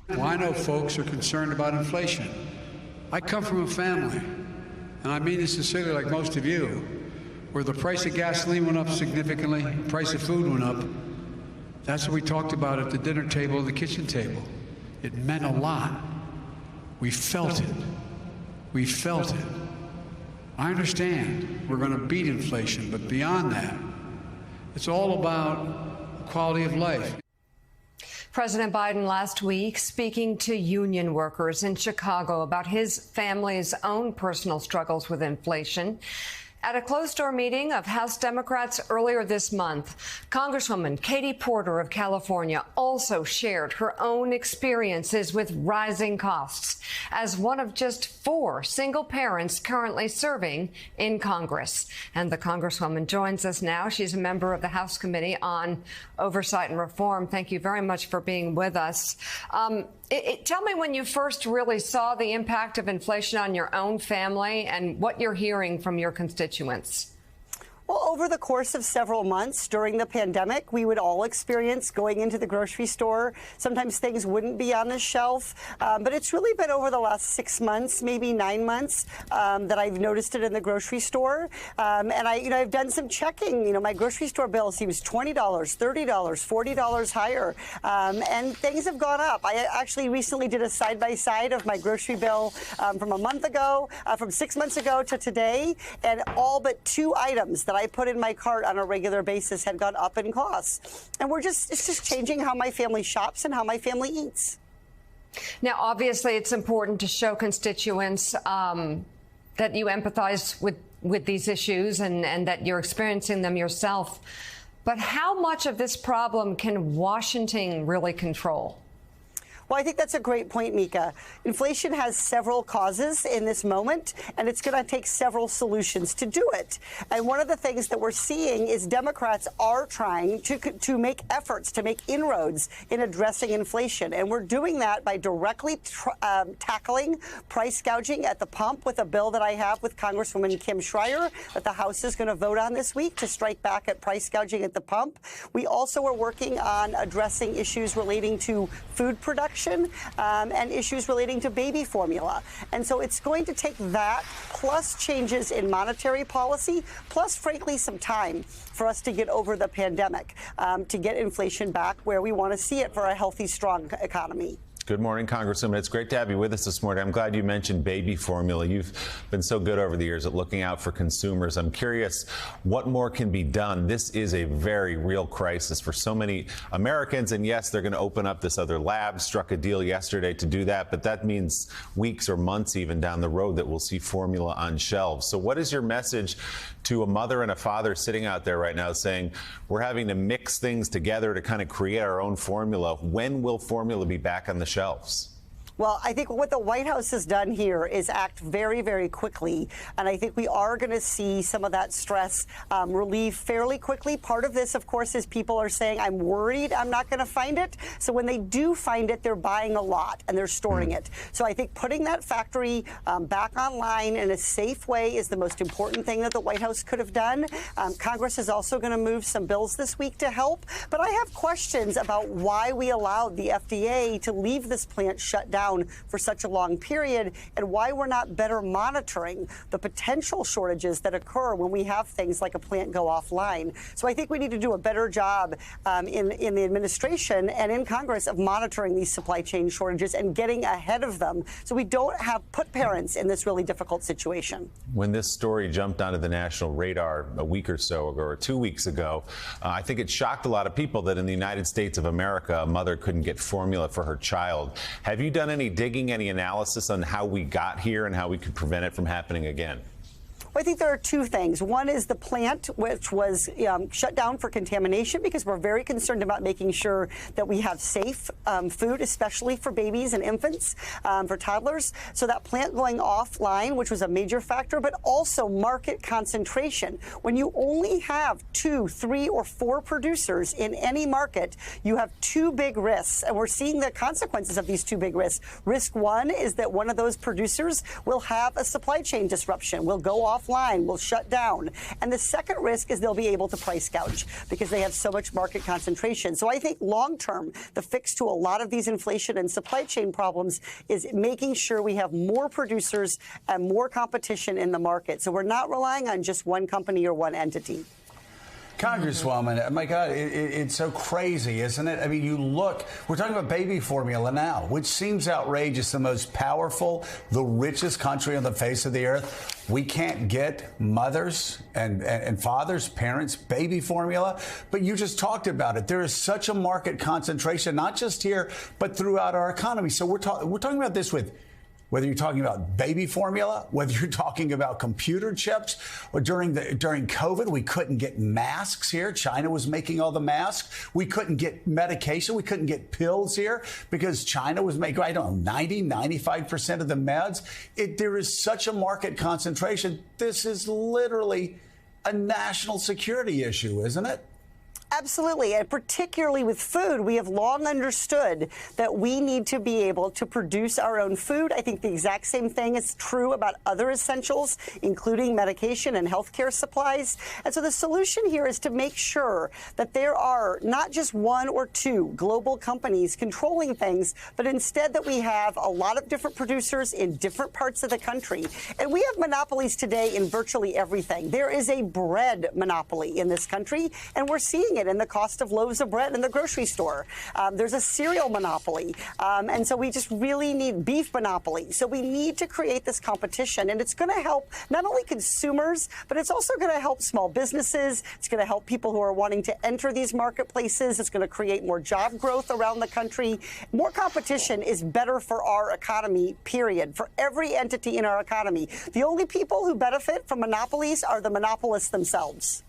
Well, I know folks are concerned about inflation. I come from a family, and I mean this sincerely like most of you, where the price of gasoline went up significantly, the price of food went up. That's what we talked about at the dinner table and the kitchen table. It meant a lot. We felt it. We felt it. I understand we're going to beat inflation, but beyond that, it's all about quality of life. President Biden last week speaking to union workers in Chicago about his family's own personal struggles with inflation. At a closed-door meeting of House Democrats earlier this month, Congresswoman Katie Porter of California also shared her own experiences with rising costs as one of just 4 single parents currently serving in Congress. And the Congresswoman joins us now. She's a member of the House Committee on Oversight and Reform. Thank you very much for being with us. Tell me when you first really saw the impact of inflation on your own family and what you're hearing from your constituents. Well, over the course of several months during the pandemic, we would all experience going into the grocery store. Sometimes things wouldn't be on the shelf, but it's really been over the last 6 months, maybe 9 months, that I've noticed it in the grocery store. And I've done some checking. My grocery store bill seems $20, $30, $40 higher, and things have gone up. I actually recently did a side-by-side of my grocery bill from a month ago, from 6 months ago to today, and all but 2 items that I put in my cart on a regular basis had gone up in costs. And it's just changing how my family shops and how my family eats. Now, obviously, it's important to show constituents that you empathize with these issues and that you're experiencing them yourself. But how much of this problem can Washington really control? Well, I think that's a great point, Mika. Inflation has several causes in this moment, and it's going to take several solutions to do it. And one of the things that we're seeing is Democrats are trying to make efforts, to make inroads in addressing inflation. And we're doing that by directly tackling price gouging at the pump with a bill that I have with Congresswoman Kim Schreier that the House is going to vote on this week to strike back at price gouging at the pump. We also are working on addressing issues relating to food production and issues relating to baby formula. And so it's going to take that plus changes in monetary policy, plus, frankly, some time for us to get over the pandemic, to get inflation back where we want to see it for a healthy, strong economy. Good morning, Congresswoman. It's great to have you with us this morning. I'm glad you mentioned baby formula. You've been so good over the years at looking out for consumers. I'm curious what more can be done. This is a very real crisis for so many Americans. And yes, they're going to open up this other lab, struck a deal yesterday to do that. But that means weeks or months even down the road that we'll see formula on shelves. So what is your message to a mother and a father sitting out there right now saying we're having to mix things together to kind of create our own formula? When will formula be back on the shelves? Well, I think what the White House has done here is act very, very quickly. And I think we are going to see some of that stress relieve fairly quickly. Part of this, of course, is people are saying, I'm worried I'm not going to find it. So when they do find it, they're buying a lot and they're storing it. So I think putting that factory back online in a safe way is the most important thing that the White House could have done. Congress is also going to move some bills this week to help. But I have questions about why we allowed the FDA to leave this plant shut down for such a long period, and why we're not better monitoring the potential shortages that occur when we have things like a plant go offline. So I think we need to do a better job in the administration and in Congress of monitoring these supply chain shortages and getting ahead of them so we don't put parents in this really difficult situation. When this story jumped onto the national radar a week or so ago, or 2 weeks ago, I think it shocked a lot of people that in the United States of America, a mother couldn't get formula for her child. Have you done any digging, any analysis on how we got here and how we could prevent it from happening again? Well, I think there are 2 things. One is the plant, which was shut down for contamination, because we're very concerned about making sure that we have safe food, especially for babies and infants, for toddlers. So that plant going offline, which was a major factor, but also market concentration. When you only have 2, 3, or 4 producers in any market, you have 2 big risks. And we're seeing the consequences of these 2 big risks. Risk 1 is that one of those producers will have a supply chain disruption, will go off offline, will shut down. And the second risk is they'll be able to price gouge because they have so much market concentration. So I think long term, the fix to a lot of these inflation and supply chain problems is making sure we have more producers and more competition in the market. So we're not relying on just one company or one entity. Congresswoman, my God, it's so crazy, isn't it? I mean, you look, we're talking about baby formula now, which seems outrageous. The most powerful, the richest country on the face of the earth. We can't get mothers and fathers, parents, baby formula. But you just talked about it. There is such a market concentration, not just here, but throughout our economy. So we're talking about this with whether you're talking about baby formula, whether you're talking about computer chips, or during COVID, we couldn't get masks here. China was making all the masks. We couldn't get medication. We couldn't get pills here because China was making, 95% of the meds. There is such a market concentration. This is literally a national security issue, isn't it? Absolutely. And particularly with food, we have long understood that we need to be able to produce our own food. I think the exact same thing is true about other essentials, including medication and healthcare supplies. And so the solution here is to make sure that there are not just one or two global companies controlling things, but instead that we have a lot of different producers in different parts of the country. And we have monopolies today in virtually everything. There is a bread monopoly in this country, and we're seeing it in the cost of loaves of bread in the grocery store. There's a cereal monopoly. And so we just really need beef monopoly. So we need to create this competition. And it's going to help not only consumers, but it's also going to help small businesses. It's going to help people who are wanting to enter these marketplaces. It's going to create more job growth around the country. More competition is better for our economy, period, for every entity in our economy. The only people who benefit from monopolies are the monopolists themselves.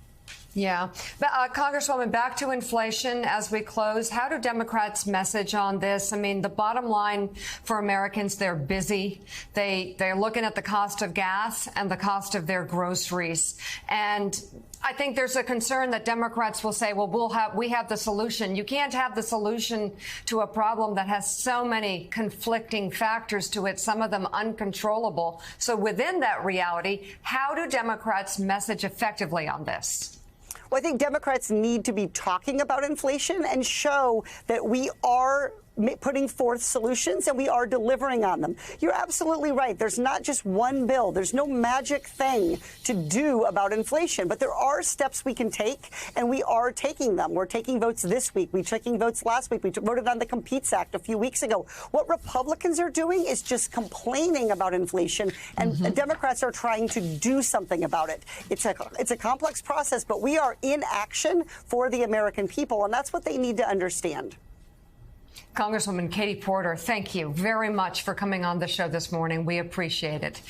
Yeah. But, Congresswoman, back to inflation as we close. How do Democrats message on this? I mean, the bottom line for Americans, they're busy. They're looking at the cost of gas and the cost of their groceries. And I think there's a concern that Democrats will say, well, we have the solution. You can't have the solution to a problem that has so many conflicting factors to it, some of them uncontrollable. So within that reality, how do Democrats message effectively on this? Well, I think Democrats need to be talking about inflation and show that we are putting forth solutions and we are delivering on them. You're absolutely right. There's not just one bill. There's no magic thing to do about inflation, but there are steps we can take, and we are taking them. We're taking votes this week. We're taking votes last week. We voted on the Competes Act a few weeks ago. What Republicans are doing is just complaining about inflation, and Democrats are trying to do something about it. It's a complex process, but we are in action for the American people, and that's what they need to understand. Congresswoman Katie Porter, thank you very much for coming on the show this morning. We appreciate it.